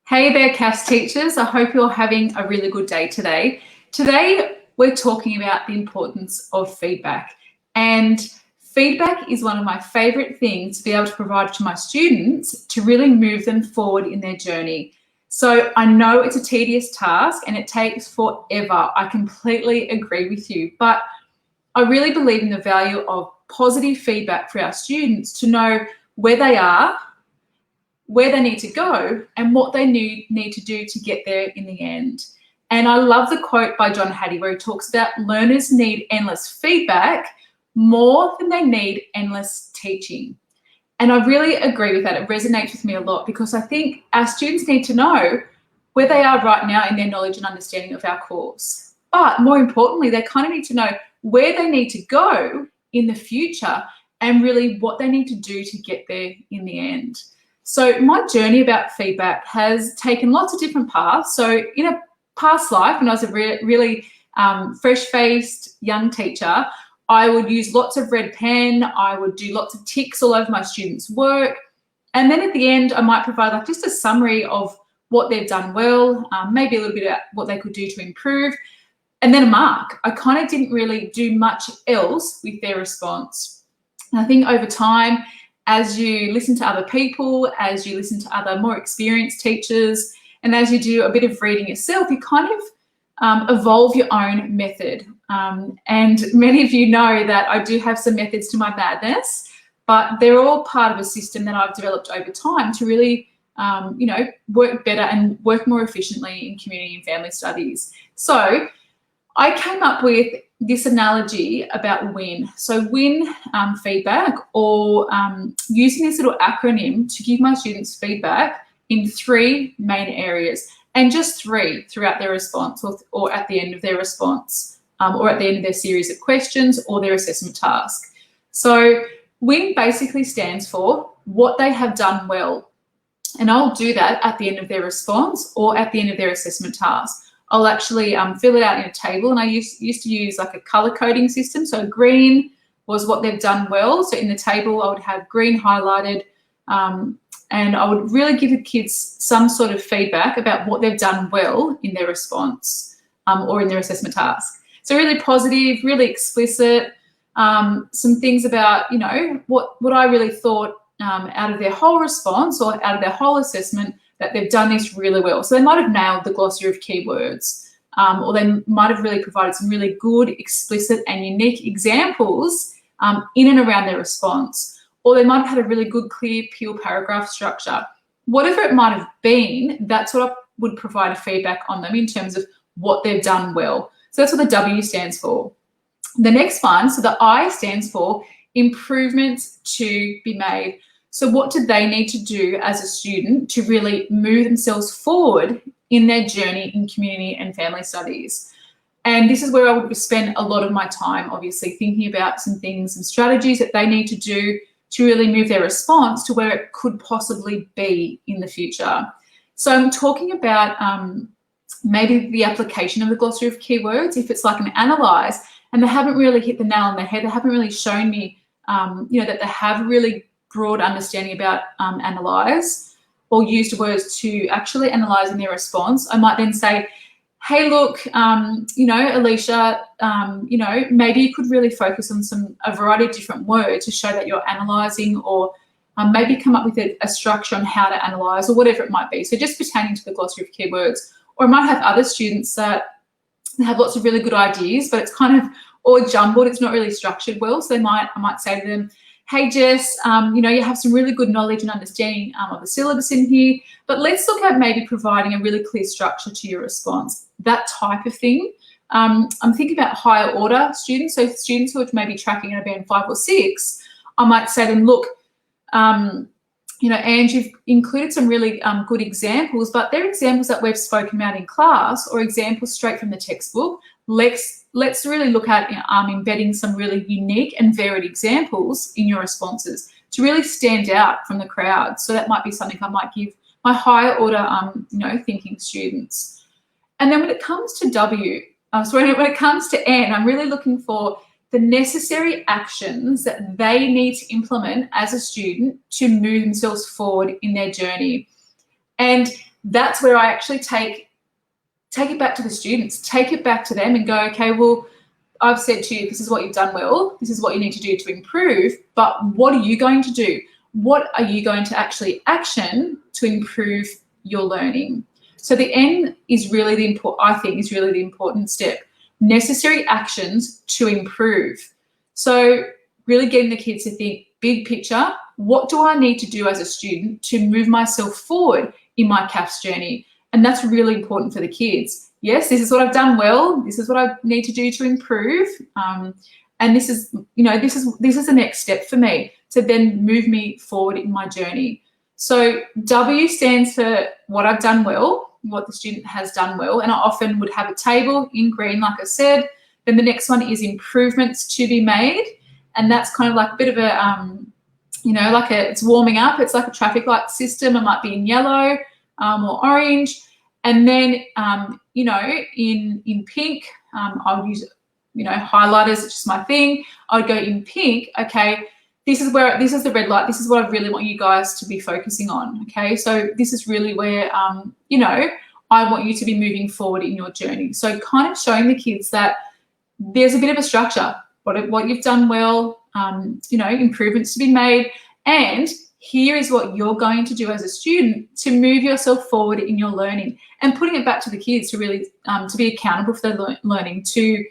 Hey there, CAS teachers. I hope you're having a really good day today. Today, we're talking about the importance of feedback. And feedback is one of my favourite things to be able to provide to my students to really move them forward in their journey. So I know it's a tedious task and it takes forever. I completely agree with you, but I really believe in the value of positive feedback for our students to know where they are, where they need to go, and what they need to do to get there in the end. And I love the quote by John Hattie where he talks about learners need endless feedback more than they need endless teaching. And I really agree with that. It resonates with me a lot because I think our students need to know where they are right now in their knowledge and understanding of our course. But more importantly, they kind of need to know where they need to go in the future and really what they need to do to get there in the end. So my journey about feedback has taken lots of different paths. So in a past life, when I was a really fresh-faced young teacher, I would use lots of red pen. I would do lots of ticks all over my students' work. And then at the end, I might provide like just a summary of what they've done well, maybe a little bit about what they could do to improve, and then a mark. I kind of didn't really do much else with their response. And I think over time, as you listen to other people, as you listen to other more experienced teachers, and as you do a bit of reading yourself, you kind of evolve your own method. And many of you know that I do have some methods to my madness, but they're all part of a system that I've developed over time to really, work better and work more efficiently in community and family studies. So I came up with this analogy about WIN. So WIN feedback, or using this little acronym to give my students feedback in 3 main areas, and just 3 throughout their response or at the end of their response, or at the end of their series of questions or their assessment task. So WIN basically stands for what they have done well. And I'll do that at the end of their response or at the end of their assessment task. I'll actually fill it out in a table, and I used to use like a color coding system. So green was what they've done well. So in the table, I would have green highlighted, and I would really give the kids some sort of feedback about what they've done well in their response or in their assessment task. So really positive, really explicit, some things about, what I really thought out of their whole response or out of their whole assessment, that they've done this really well. So they might have nailed the glossary of keywords, or they might have really provided some really good, explicit and unique examples in and around their response, or they might have had a really good, clear, pure paragraph structure. Whatever it might have been, that's what I would provide a feedback on them in terms of what they've done well. So that's what the W stands for. The next one, so the I stands for improvements to be made. So what do they need to do as a student to really move themselves forward in their journey in community and family studies? And this is where I would spend a lot of my time, obviously, thinking about some things and strategies that they need to do to really move their response to where it could possibly be in the future. So I'm talking about maybe the application of the glossary of keywords. If it's like an analyse and they haven't really hit the nail on the head, they haven't really shown me, that they have really broad understanding about analyse or used words to actually analyse in their response, I might then say, hey, look, Alicia, maybe you could really focus on a variety of different words to show that you're analysing, or maybe come up with a structure on how to analyse, or whatever it might be. So just pertaining to the glossary of keywords. Or I might have other students that have lots of really good ideas, but it's kind of all jumbled. It's not really structured well. So I might say to them, hey, Jess, you have some really good knowledge and understanding of the syllabus in here, but let's look at maybe providing a really clear structure to your response, that type of thing. I'm thinking about higher order students, so students who are maybe tracking at a band 5 or 6, I might say to them, look, and you've included some really good examples, but they're examples that we've spoken about in class or examples straight from the textbook. Let's really look at embedding some really unique and varied examples in your responses to really stand out from the crowd. So that might be something I might give my higher order, thinking students. And then when it comes to when it comes to N, I'm really looking for the necessary actions that they need to implement as a student to move themselves forward in their journey. And that's where I actually take it back to the students, take it back to them and go, okay, well, I've said to you, this is what you've done well, this is what you need to do to improve, but what are you going to do? What are you going to actually action to improve your learning? So the N is really the important step. Necessary actions to improve. So really getting the kids to think big picture, what do I need to do as a student to move myself forward in my CAFS journey? And that's really important for the kids. Yes, this is what I've done well. This is what I need to do to improve. And this is the next step for me to then move me forward in my journey. So W stands for what I've done well, what the student has done well. And I often would have a table in green, like I said. Then the next one is improvements to be made. And that's kind of like a bit of a, it's warming up. It's like a traffic light system. It might be in yellow or orange. And then, in pink, I would use, highlighters, it's just my thing. I would go in pink, okay, this is the red light. This is what I really want you guys to be focusing on, okay? So this is really where, I want you to be moving forward in your journey. So kind of showing the kids that there's a bit of a structure, what you've done well, improvements to be made, and here is what you're going to do as a student to move yourself forward in your learning, and putting it back to the kids to really to be accountable for their learning, to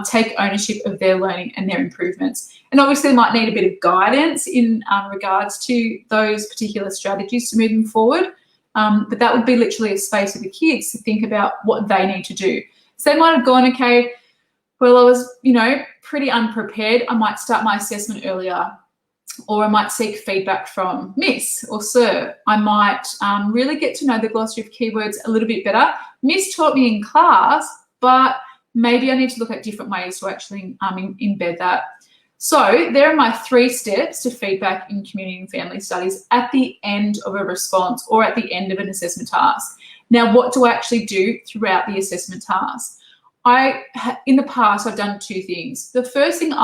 take ownership of their learning and their improvements. And obviously they might need a bit of guidance in regards to those particular strategies to move them forward. But that would be literally a space for the kids to think about what they need to do. So they might have gone, okay, well, I was, pretty unprepared. I might start my assessment earlier, or I might seek feedback from Miss or Sir. I might really get to know the glossary of keywords a little bit better. Miss taught me in class, but maybe I need to look at different ways to actually embed that. So there are my 3 steps to feedback in community and family studies at the end of a response or at the end of an assessment task. Now, what do I actually do throughout the assessment task? In the past, I've done 2 things. The first thing,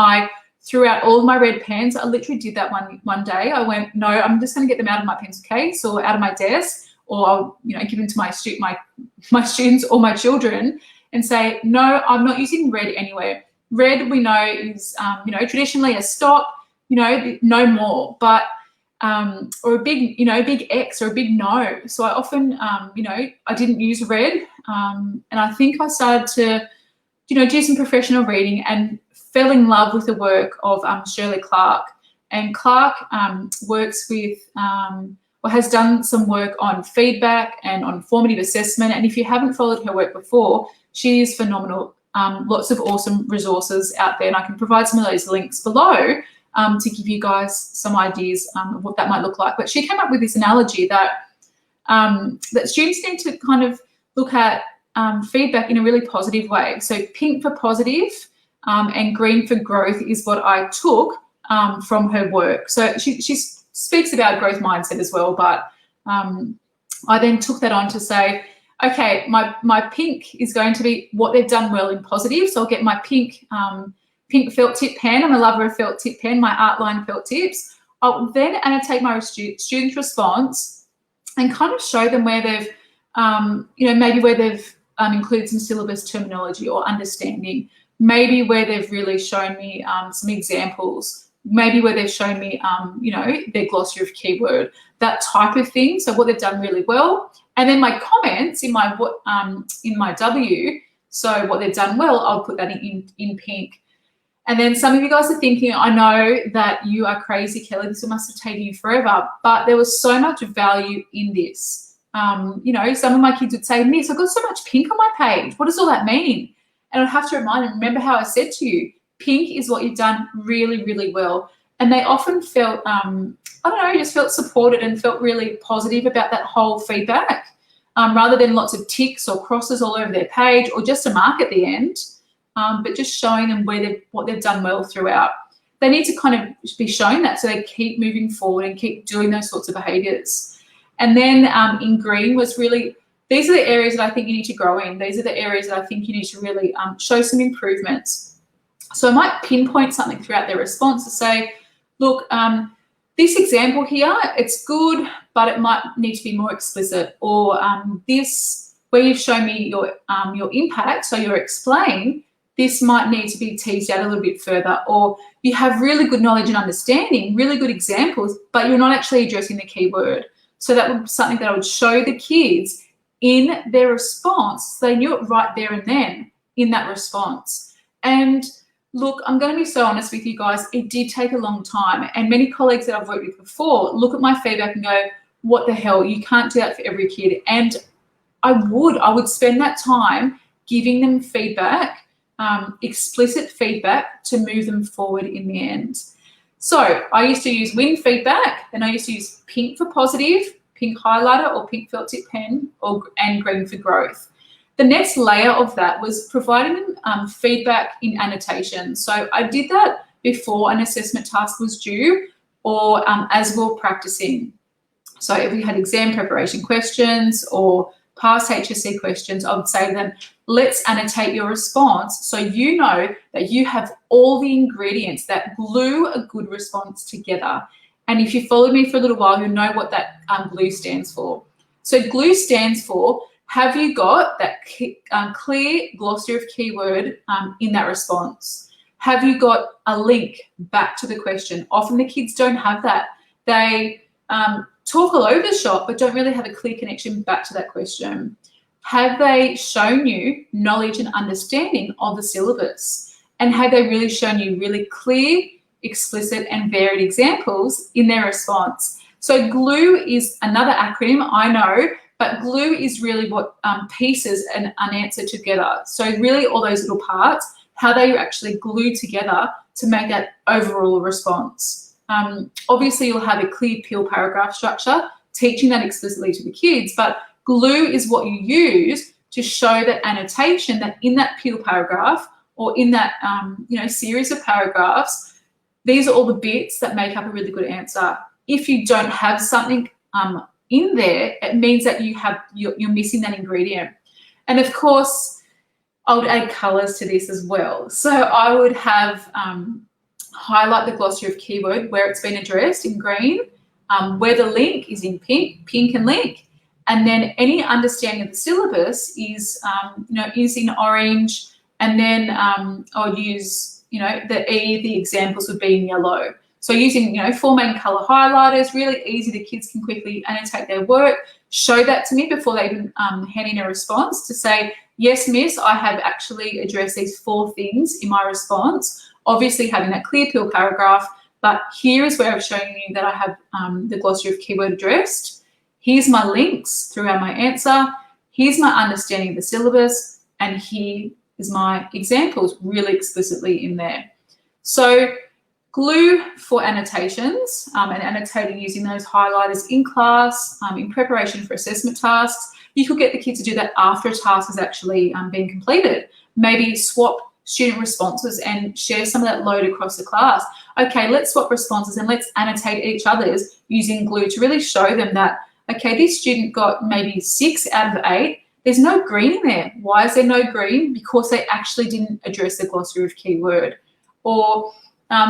threw out all of my red pens. I literally did that one day. I went, no, I'm just going to get them out of my pencil case or out of my desk, or I'll give them to my students or my children, and say, no, I'm not using red anywhere. Red, we know, is traditionally a stop, no more, but or a big X or a big no. So I often I didn't use red, and I think I started to do some professional reading and fell in love with the work of Shirley Clark. And Clark works with or has done some work on feedback and on formative assessment. And if you haven't followed her work before, she is phenomenal. Lots of awesome resources out there, and I can provide some of those links below to give you guys some ideas of what that might look like. But she came up with this analogy that that students need to kind of look at feedback in a really positive way. So pink for positive and green for growth is what I took from her work. So she speaks about growth mindset as well, but I then took that on to say, okay, my pink is going to be what they've done well in positive. So I'll get my pink felt tip pen. I'm a lover of felt tip pen, my Artline felt tips. I'll then annotate my student's response and kind of show them where they've, maybe where they've included some syllabus terminology or understanding, maybe where they've really shown me some examples, maybe where they've shown me, their glossary of keyword, that type of thing. So what they've done really well. And then my comments in my W, so what they've done well, I'll put that in pink. And then some of you guys are thinking, I know that you are crazy, Kelly, this must have taken you forever, but there was so much value in this. Some of my kids would say, Miss, I've got so much pink on my page. What does all that mean? And I'd have to remind them, remember how I said to you, pink is what you've done really, really well. And they often felt, just felt supported and felt really positive about that whole feedback, rather than lots of ticks or crosses all over their page or just a mark at the end, but just showing them what they've done well throughout. They need to kind of be shown that so they keep moving forward and keep doing those sorts of behaviours. And then in green was really, these are the areas that I think you need to grow in. These are the areas that I think you need to really show some improvements. So I might pinpoint something throughout their response to say, look, this example here, it's good, but it might need to be more explicit. Or this, where you've shown me your impact, so your explain, this might need to be teased out a little bit further. Or you have really good knowledge and understanding, really good examples, but you're not actually addressing the key word. So that would be something that I would show the kids in their response. So they knew it right there and then in that response. And look, I'm going to be so honest with you guys, it did take a long time. And many colleagues that I've worked with before look at my feedback and go, what the hell, you can't do that for every kid. And I would spend that time giving them feedback, explicit feedback, to move them forward in the end. So I used to use win feedback, then I used to use pink for positive, pink highlighter or pink felt tip pen, and green for growth. The next layer of that was providing them feedback in annotations. So I did that before an assessment task was due, or as we were practicing. So if we had exam preparation questions or past HSC questions, I would say to them, let's annotate your response so you know that you have all the ingredients that glue a good response together. And if you followed me for a little while, you'll know what that glue stands for. So glue stands for, have you got that clear glossary of keyword in that response? Have you got a link back to the question? Often the kids don't have that. They talk all over the shop, but don't really have a clear connection back to that question. Have they shown you knowledge and understanding of the syllabus? And have they really shown you really clear, explicit and varied examples in their response? So glue is another acronym, I know, but glue is really what pieces an answer together. So really all those little parts, how they actually glue together to make that overall response. Obviously you'll have a clear peel paragraph structure, teaching that explicitly to the kids, but glue is what you use to show that annotation, that in that peel paragraph or in that series of paragraphs, these are all the bits that make up a really good answer. If you don't have something in there, it means that you're missing that ingredient. And of course, I would add colors to this as well. So I would have highlight the glossary of keyword where it's been addressed in green, where the link is in pink and link, and then any understanding of the syllabus is in orange, and then I'll use the examples would be in yellow. So using 4 main color highlighters, really easy. The kids can quickly annotate their work, show that to me before they even hand in a response to say, yes, miss, I have actually addressed these 4 things in my response. Obviously having that clear peel paragraph, but here is where I've shown you that I have the glossary of keyword addressed. Here's my links throughout my answer. Here's my understanding of the syllabus, and here is my examples really explicitly in there. So glue for annotations and annotating using those highlighters in class, in preparation for assessment tasks. You could get the kids to do that after a task has actually been completed. Maybe swap student responses and share some of that load across the class. Okay, let's swap responses and let's annotate each other's using glue to really show them that, okay, this student got maybe 6 out of 8. There's no green in there. Why is there no green? Because they actually didn't address the glossary of keyword. Or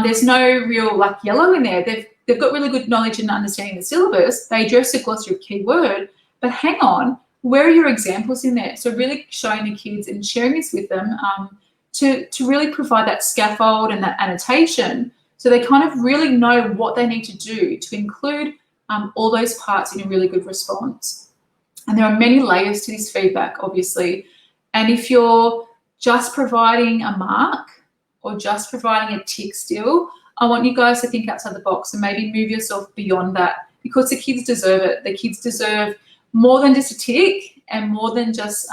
there's no real yellow in there. They've got really good knowledge and understanding of the syllabus. They address the glossary of keyword, but hang on, where are your examples in there? So really showing the kids and sharing this with them to really provide that scaffold and that annotation so they kind of really know what they need to do to include all those parts in a really good response. And there are many layers to this feedback, obviously. And if you're just providing a mark or just providing a tick still, I want you guys to think outside the box and maybe move yourself beyond that, because the kids deserve it. The kids deserve more than just a tick and more than just,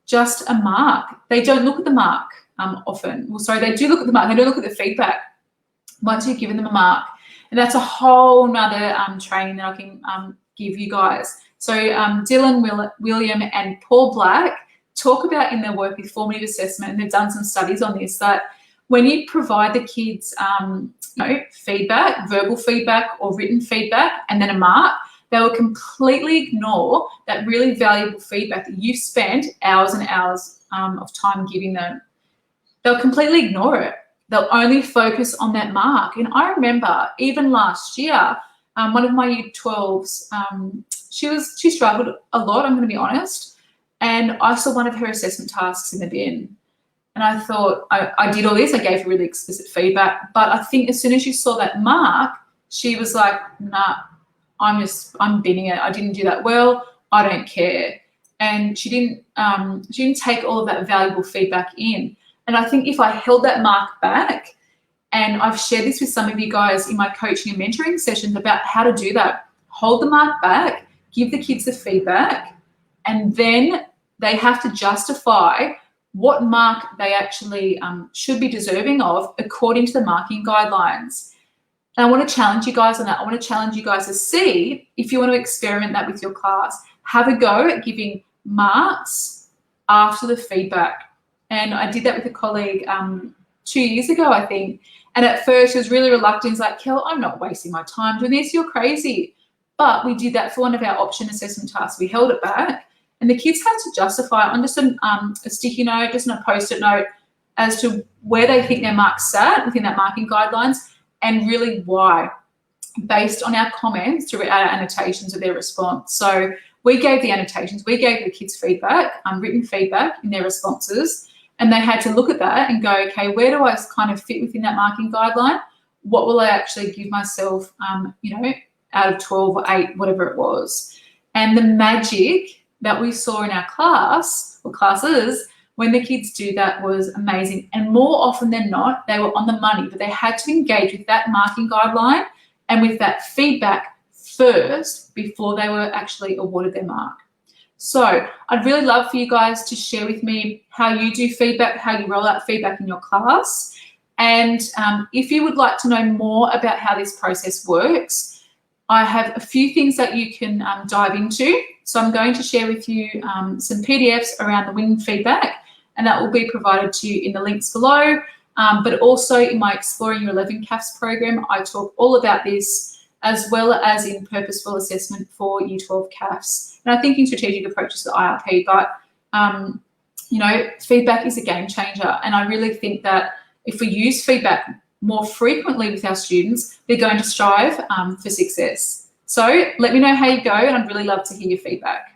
just a mark. They don't look at the mark often. Well, sorry, they do look at the mark. They don't look at the feedback once you've given them a mark. And that's a whole nother training that I can give you guys. So Dylan, William and Paul Black talk about in their work with formative assessment, and they've done some studies on this, that when you provide the kids feedback, verbal feedback or written feedback, and then a mark, they will completely ignore that really valuable feedback that you've spent hours and hours of time giving them. They'll completely ignore it. they'll only focus on that mark. And I remember even last year, one of my year 12s, she struggled a lot, I'm going to be honest. And I saw one of her assessment tasks in the bin. And I thought, I did all this, I gave her really explicit feedback. But I think as soon as she saw that mark, she was like, nah, I'm binning it. I didn't do that well. I don't care. And she didn't take all of that valuable feedback in. And I think if I held that mark back, and I've shared this with some of you guys in my coaching and mentoring sessions about how to do that, hold the mark back, give the kids the feedback, and then they have to justify what mark they actually should be deserving of according to the marking guidelines. And I want to challenge you guys on that. I want to challenge you guys to see if you want to experiment that with your class. Have a go at giving marks after the feedback. And I did that with a colleague 2 years ago, I think. And at first she was really reluctant. She's like, Kell, I'm not wasting my time doing this. You're crazy. But we did that for one of our option assessment tasks. We held it back. And the kids had to justify on just a sticky note, just on a Post-it note, as to where they think their marks sat within that marking guidelines and really why, based on our comments through our annotations of their response. So we gave the annotations, we gave the kids feedback, written feedback in their responses, and they had to look at that and go, okay, where do I kind of fit within that marking guideline? What will I actually give myself, out of 12 or 8, whatever it was? And the magic that we saw in our class or classes when the kids do that was amazing. And more often than not, they were on the money, but they had to engage with that marking guideline and with that feedback first before they were actually awarded their mark. So I'd really love for you guys to share with me how you do feedback, how you roll out feedback in your class. And if you would like to know more about how this process works, I have a few things that you can dive into. So I'm going to share with you some PDFs around the winning feedback, and that will be provided to you in the links below. But also in my Exploring Your 11 CAFS program, I talk all about this, as well as in purposeful assessment for Year 12 CAFS. And I think in strategic approaches to IRP, but feedback is a game changer. And I really think that if we use feedback more frequently with our students, they're going to strive for success. So let me know how you go, and I'd really love to hear your feedback.